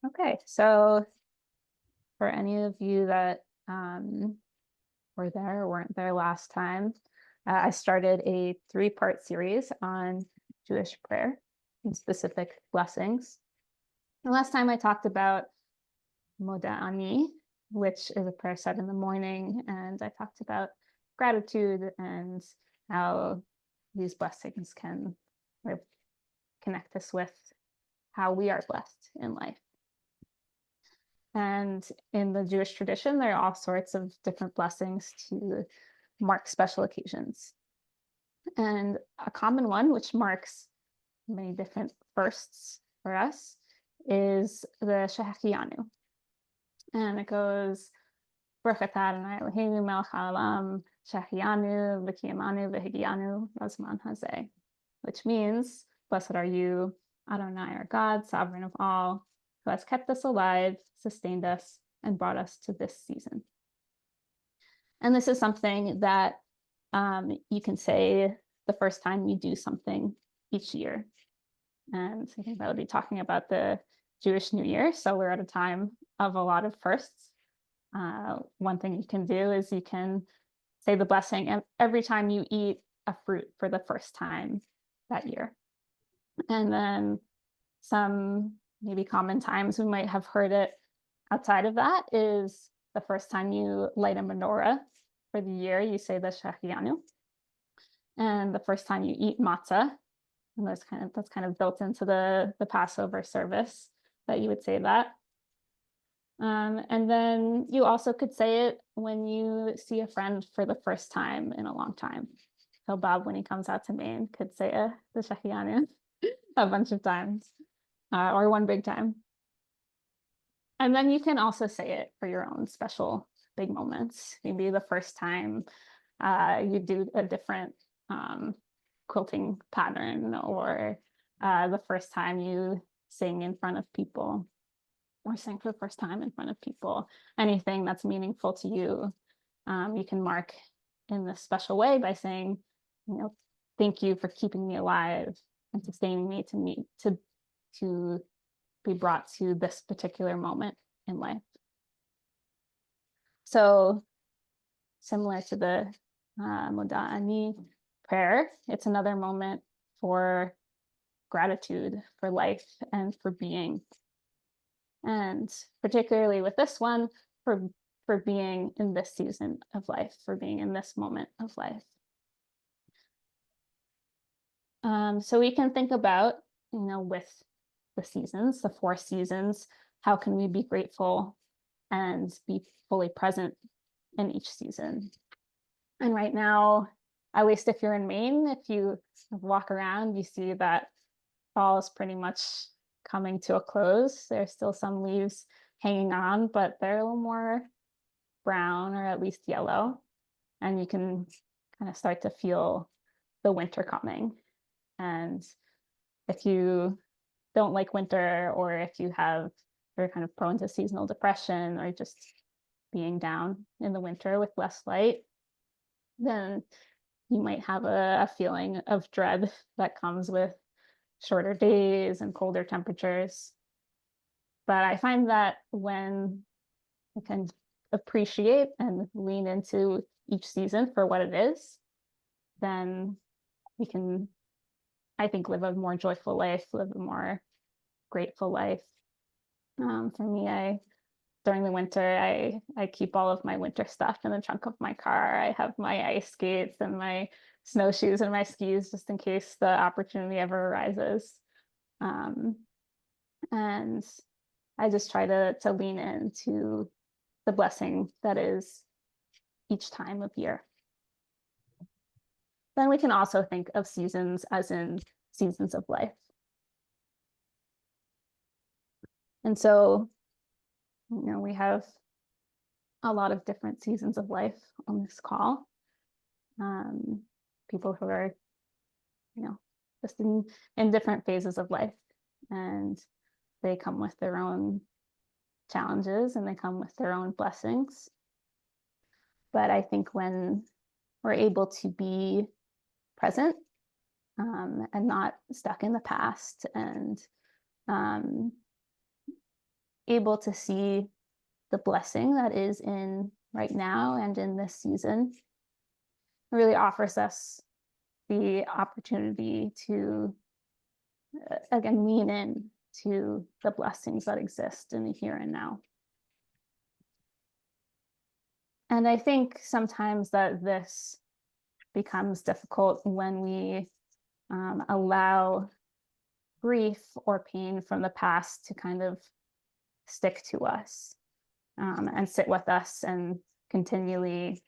Okay, so for any of you that were there or weren't there last time, I started a three-part series on Jewish prayer and specific blessings. The last time I talked about Moda'ani, which is a prayer said in the morning, and I talked about gratitude and how these blessings can connect us with how we are blessed in life. And in the Jewish tradition, there are all sorts of different blessings to mark special occasions. And a common one, which marks many different firsts for us, is the Shehecheyanu. And it goes, Baruch atah Adonai Eloheinu melech haolam, Shehecheyanu v'kiyamanu v'higiyanu lazman hazeh, which means, blessed are you, Adonai our God, sovereign of all, who has kept us alive, sustained us, and brought us to this season. And this is something that you can say the first time you do something each year. And I think I will be talking about the Jewish New Year. So we're at a time of a lot of firsts. One thing you can do is you can say the blessing every time you eat a fruit for the first time that year. And then some maybe common times we might have heard it outside of that is the first time you light a menorah for the year, you say the Shehecheyanu. And the first time you eat matzah, and that's kind of built into the Passover service that you would say that. And then you also could say it when you see a friend for the first time in a long time. So Bob, when he comes out to Maine, could say the Shehecheyanu a bunch of times, or one big time. And then you can also say it for your own special big moments. Maybe the first time you do a different quilting pattern, or the first time you sing in front of people, or sing for the first time in front of people. Anything that's meaningful to you, you can mark in this special way by saying, thank you for keeping me alive and sustaining me to be brought to this particular moment in life. So similar to the Moda'ani prayer, it's another moment for gratitude for life and for being. And particularly with this one, for being in this season of life, for being in this moment of life. So we can think about, with the seasons, the 4 seasons, how can we be grateful and be fully present in each season? And right now, at least if you're in Maine, if you walk around, you see that fall is pretty much coming to a close. There's still some leaves hanging on, but they're a little more brown or at least yellow. And you can kind of start to feel the winter coming. And if you don't like winter, or if you're kind of prone to seasonal depression or just being down in the winter with less light, then you might have a feeling of dread that comes with shorter days and colder temperatures. But I find that when I can appreciate and lean into each season for what it is, then we can, I think, live a more joyful life, live a more grateful life. For me, during the winter, I keep all of my winter stuff in the trunk of my car. I have my ice skates and my snowshoes and my skis just in case the opportunity ever arises. And I just try to lean into the blessing that is each time of year. Then we can also think of seasons as in seasons of life. And so, we have a lot of different seasons of life on this call. People who are, just in different phases of life, and they come with their own challenges and they come with their own blessings. But I think when we're able to be present and not stuck in the past, and able to see the blessing that is in right now and in this season really offers us the opportunity to, again, lean in to the blessings that exist in the here and now. And I think sometimes that this becomes difficult when we allow grief or pain from the past to kind of stick to us and sit with us and continually,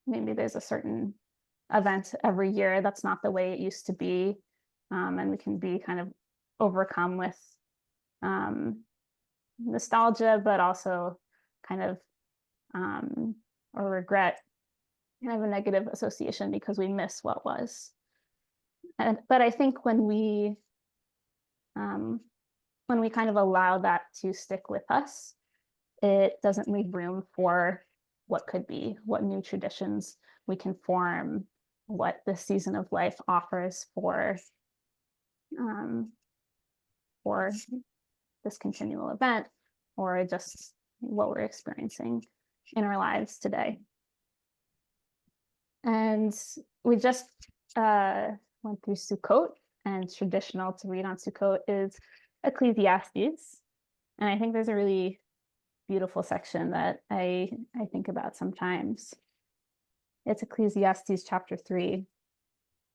maybe there's a certain event every year that's not the way it used to be, and we can be kind of overcome with nostalgia, but also kind of or regret, kind of a negative association because we miss what was. But I think when we kind of allow that to stick with us, it doesn't leave room for what could be, what new traditions we can form, what this season of life offers for this continual event, or just what we're experiencing in our lives today. And we just went through Sukkot, and traditional to read on Sukkot is Ecclesiastes. And I think there's a really beautiful section that I think about sometimes. It's Ecclesiastes chapter 3.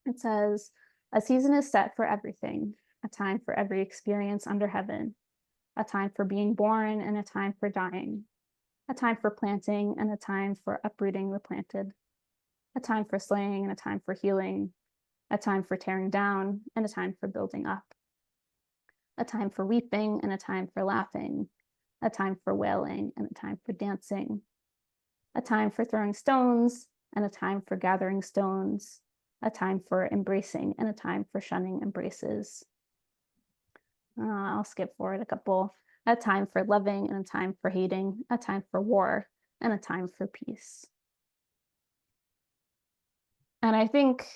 It says, "A season is set for everything, a time for every experience under heaven, a time for being born and a time for dying, a time for planting and a time for uprooting the planted, a time for slaying and a time for healing, a time for tearing down and a time for building up, a time for weeping and a time for laughing, a time for wailing and a time for dancing, a time for throwing stones and a time for gathering stones, a time for embracing and a time for shunning embraces." I'll skip forward a couple. "A time for loving and a time for hating, a time for war and a time for peace." And I think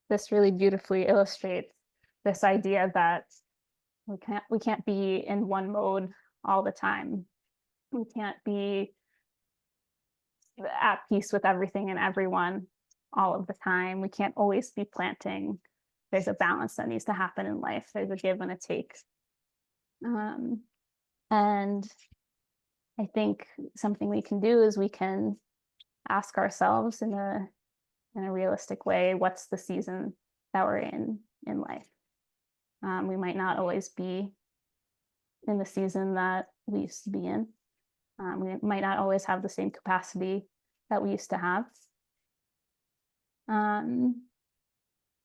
this really beautifully illustrates this idea that we can't be in one mode all the time. We can't be at peace with everything and everyone all of the time. We can't always be planting. There's a balance that needs to happen in life. There's a give and a take. And I think something we can do is we can ask ourselves in a realistic way, what's the season that we're in life? We might not always be in the season that we used to be in. We might not always have the same capacity that we used to have.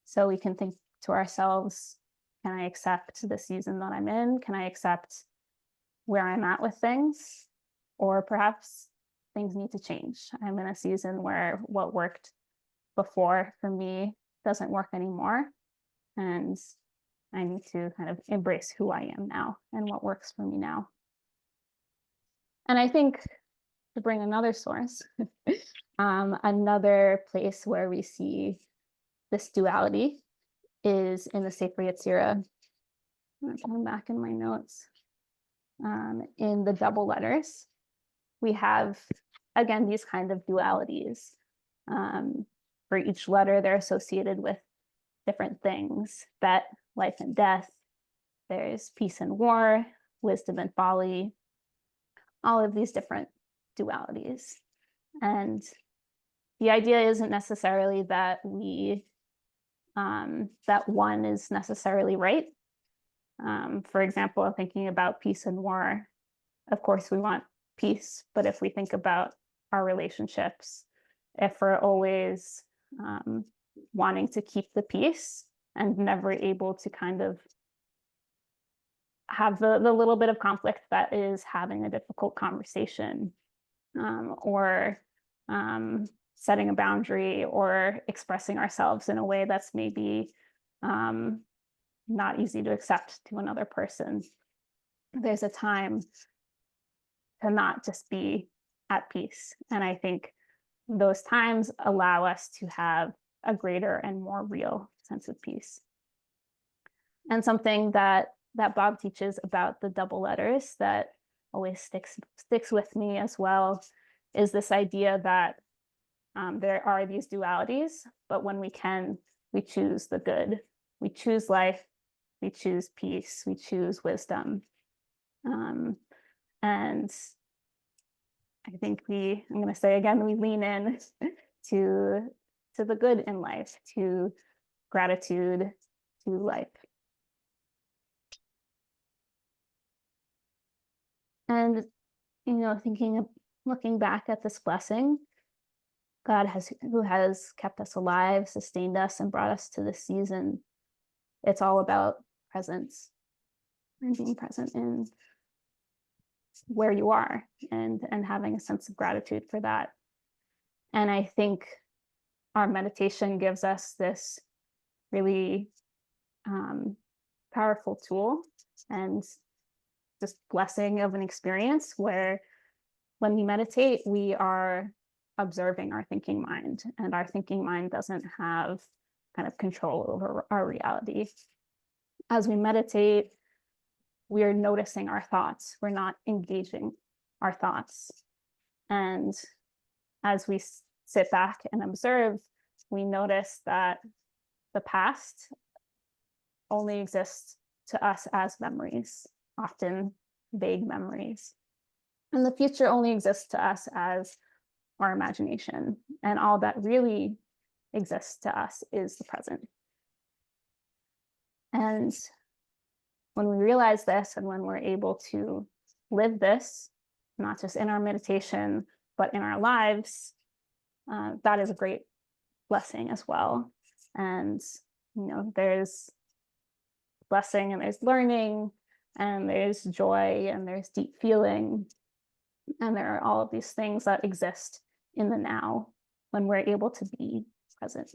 So we can think to ourselves, can I accept the season that I'm in? Can I accept where I'm at with things? Or perhaps things need to change. I'm in a season where what worked before for me doesn't work anymore. And I need to kind of embrace who I am now and what works for me now. And I think, to bring another source, another place where we see this duality is in the Sefer Yetzirah. I'm going back in my notes. In the double letters, we have, again, these kind of dualities. For each letter, they're associated with different things: bet, life and death. There's peace and war, wisdom and folly, all of these different dualities. And the idea isn't necessarily that that one is necessarily right. For example, thinking about peace and war, of course we want peace, but if we think about our relationships, if we're always wanting to keep the peace and never able to kind of have the little bit of conflict that is having a difficult conversation, or setting a boundary, or expressing ourselves in a way that's maybe not easy to accept to another person, there's a time to not just be at peace. And I think those times allow us to have a greater and more real sense of peace. And something that that Bob teaches about the double letters that always sticks with me as well is this idea that there are these dualities, but when we choose the good. We choose life, we choose peace, we choose wisdom. And I think I'm going to say again, we lean in to the good in life, to gratitude, to life. And, looking back at this blessing, who has kept us alive, sustained us, and brought us to this season. It's all about presence and being present in where you are and having a sense of gratitude for that. And I think our meditation gives us this really powerful tool and just blessing of an experience where when we meditate, we are observing our thinking mind, and our thinking mind doesn't have kind of control over our reality. As we meditate, we are noticing our thoughts. We're not engaging our thoughts. And as we sit back and observe, we notice that the past only exists to us as memories, often vague memories. And the future only exists to us as our imagination. And all that really exists to us is the present. And when we realize this, and when we're able to live this, not just in our meditation, but in our lives, that is a great blessing as well. And, there's blessing and there's learning and there's joy and there's deep feeling. And there are all of these things that exist in the now when we're able to be present.